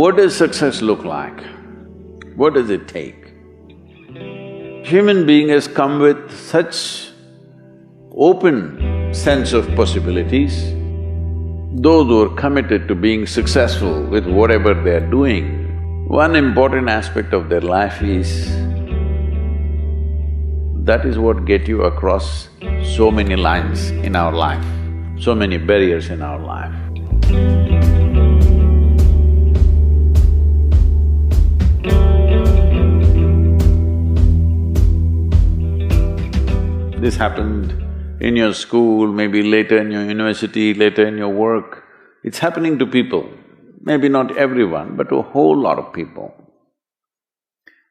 What does success look like? What does it take? Human being has come with such open sense of possibilities. Those who are committed to being successful with whatever they are doing, one important aspect of their life is that is what get you across so many lines in our life, so many barriers in our life. This happened in your school, maybe later in your university, later in your work. It's happening to people, maybe not everyone, but to a whole lot of people.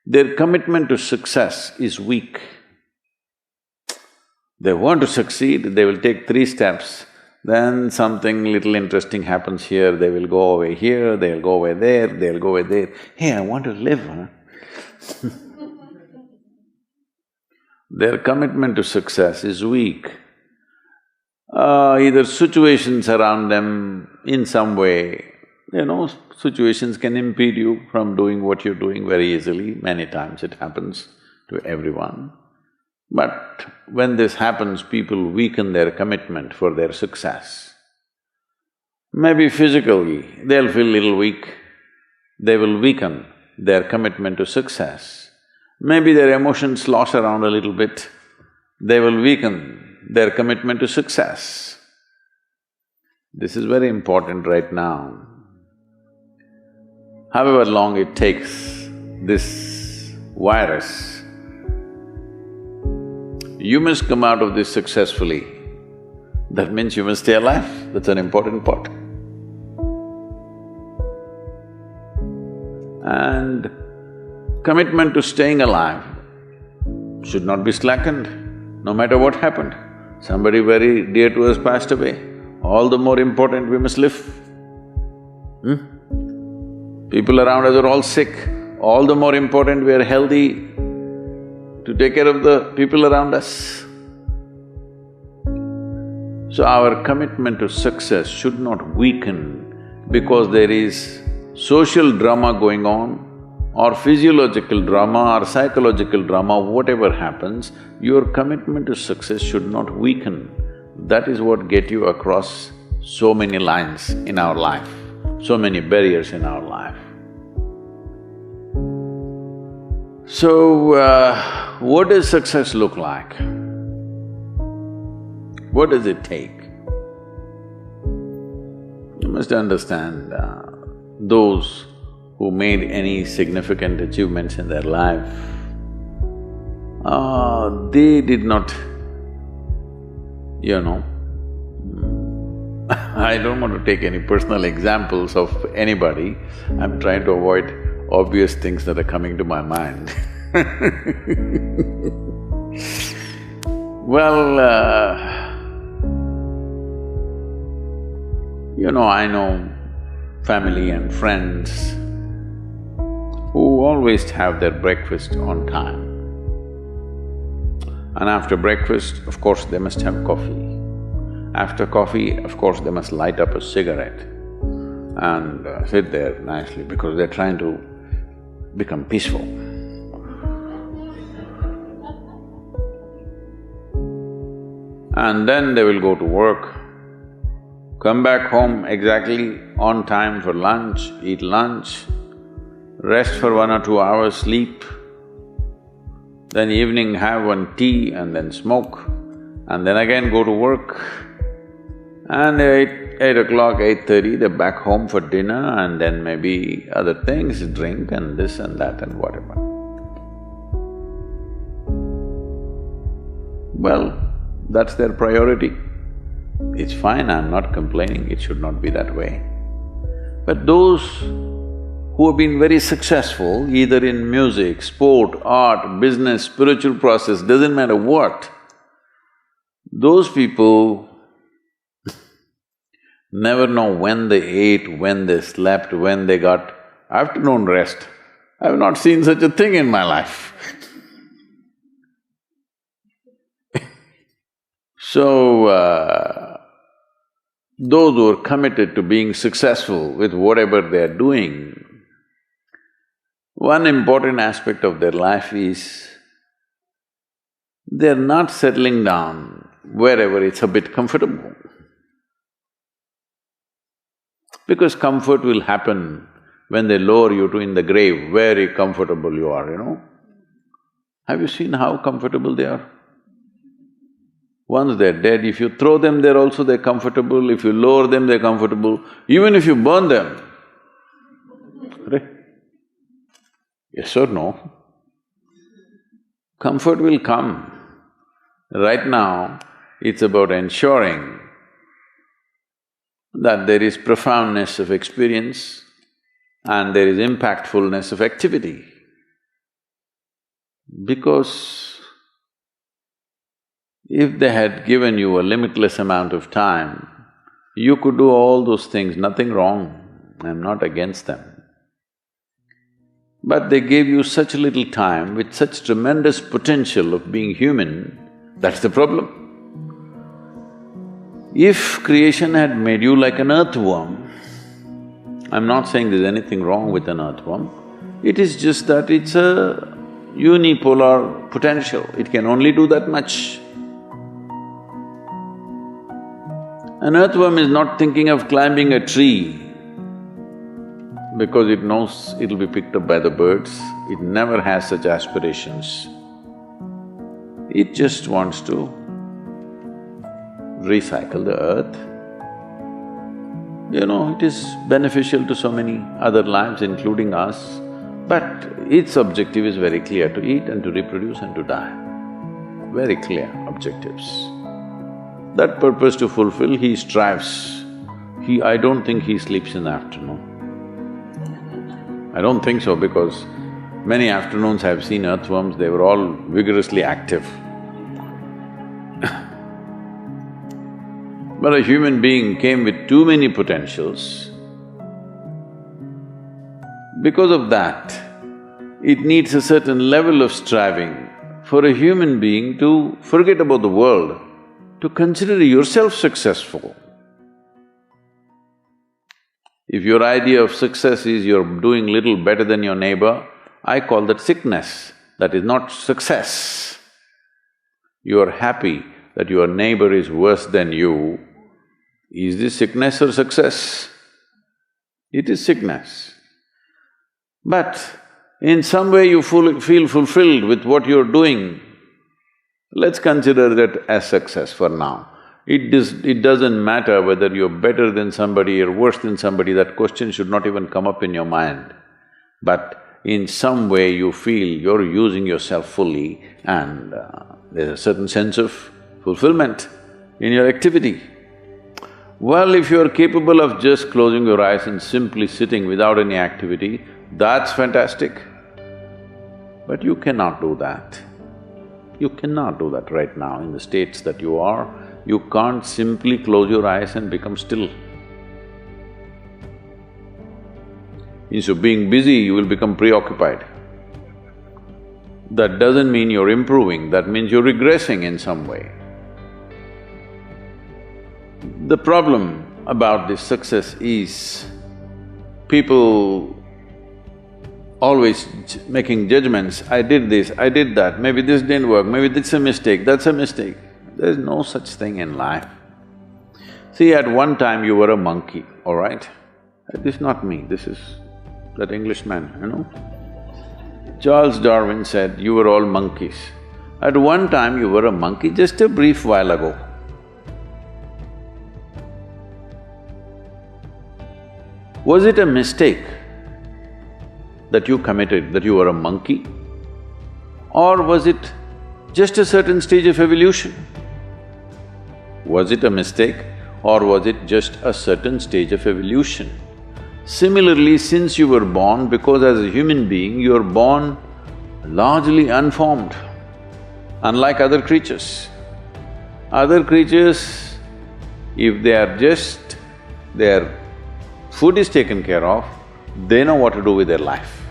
Their commitment to success is weak. They want to succeed, they will take 3 steps, then something little interesting happens here, they will go away here, they'll go away there, they'll go away there. Hey, I want to live, huh? Their commitment to success is weak. Either situations around them in some way, situations can impede you from doing what you're doing very easily. Many times it happens to everyone. But when this happens, people weaken their commitment for their success. Maybe physically, they'll feel little weak, they will weaken their commitment to success. Maybe their emotions slosh around a little bit, they will weaken their commitment to success. This is very important right now. However long it takes, this virus, you must come out of this successfully. That means you must stay alive, that's an important part. And commitment to staying alive should not be slackened, no matter what happened. Somebody very dear to us passed away, all the more important we must live. People around us are all sick, all the more important we are healthy to take care of the people around us. So our commitment to success should not weaken because there is social drama going on, or physiological drama or psychological drama, whatever happens, your commitment to success should not weaken. That is what get you across so many lines in our life, so many barriers in our life. So, what does success look like? What does it take? You must understand, those who made any significant achievements in their life, they did not, I don't want to take any personal examples of anybody, I'm trying to avoid obvious things that are coming to my mind. Well, I know family and friends who always have their breakfast on time. And after breakfast, of course, they must have coffee. After coffee, of course, they must light up a cigarette and sit there nicely because they're trying to become peaceful. And then they will go to work, come back home exactly on time for lunch, eat lunch, rest for 1 or 2 hours, sleep, then evening have one tea and then smoke, and then again go to work. And 8 o'clock, 8:30, they're back home for dinner and then maybe other things, drink and this and that and whatever. Well, that's their priority. It's fine, I'm not complaining, it should not be that way. But those who have been very successful, either in music, sport, art, business, spiritual process, doesn't matter what, those people never know when they ate, when they slept, when they got afternoon rest. I've not seen such a thing in my life. So, those who are committed to being successful with whatever they are doing, One important aspect of their life is they're not settling down wherever it's a bit comfortable. Because comfort will happen when they lower you to in the grave, very comfortable you are, you know. Have you seen how comfortable they are? Once they're dead, if you throw them there also they're comfortable, if you lower them they're comfortable, even if you burn them. Right? Yes or no? Comfort will come. Right now, it's about ensuring that there is profoundness of experience and there is impactfulness of activity. Because if they had given you a limitless amount of time, you could do all those things, nothing wrong, I'm not against them. But they gave you such little time with such tremendous potential of being human, that's the problem. If creation had made you like an earthworm, I'm not saying there's anything wrong with an earthworm, it is just that it's a unipolar potential, it can only do that much. An earthworm is not thinking of climbing a tree because it knows it'll be picked up by the birds, it never has such aspirations. It just wants to recycle the earth. You know, it is beneficial to so many other lives, including us, but its objective is very clear, to eat and to reproduce and to die. Very clear objectives. That purpose to fulfill, he strives. I don't think he sleeps in the afternoon. I don't think so because many afternoons I've seen earthworms, they were all vigorously active. But a human being came with too many potentials. Because of that, it needs a certain level of striving for a human being to forget about the world, to consider yourself successful. If your idea of success is you're doing little better than your neighbor, I call that sickness, that is not success. You are happy that your neighbor is worse than you. Is this sickness or success? It is sickness. But in some way you feel fulfilled with what you're doing, let's consider that as success for now. It doesn't matter whether you're better than somebody or worse than somebody, that question should not even come up in your mind. But in some way you feel you're using yourself fully and there's a certain sense of fulfillment in your activity. Well, if you're capable of just closing your eyes and simply sitting without any activity, that's fantastic. But you cannot do that. You cannot do that right now in the states that you are. You can't simply close your eyes and become still. Instead of being busy, you will become preoccupied. That doesn't mean you're improving, that means you're regressing in some way. The problem about this success is people always making judgments, I did this, I did that, maybe this didn't work, maybe this is a mistake, that's a mistake. There's no such thing in life. See, at one time you were a monkey, all right? This is not me, this is that Englishman, you know? Charles Darwin said, you were all monkeys. At one time you were a monkey, just a brief while ago. Was it a mistake that you committed, that you were a monkey? Or was it just a certain stage of evolution? Was it a mistake or was it just a certain stage of evolution? Similarly, since you were born, because as a human being, you are born largely unformed, unlike other creatures. Other creatures, if they are just… their food is taken care of, they know what to do with their life.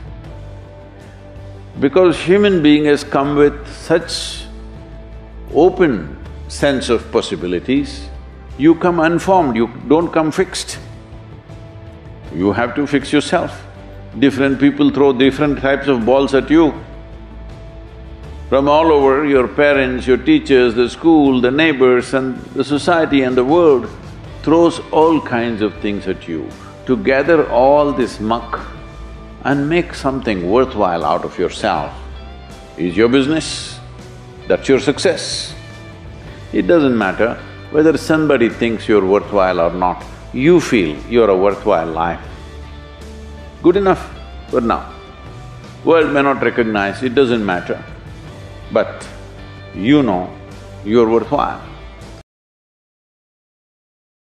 Because human being has come with such open sense of possibilities, you come unformed, you don't come fixed. You have to fix yourself. Different people throw different types of balls at you. From all over, your parents, your teachers, the school, the neighbors and the society and the world throws all kinds of things at you. To gather all this muck and make something worthwhile out of yourself is your business. That's your success. It doesn't matter whether somebody thinks you're worthwhile or not, you feel you're a worthwhile life. Good enough for now. World may not recognize, it doesn't matter, but you know you're worthwhile.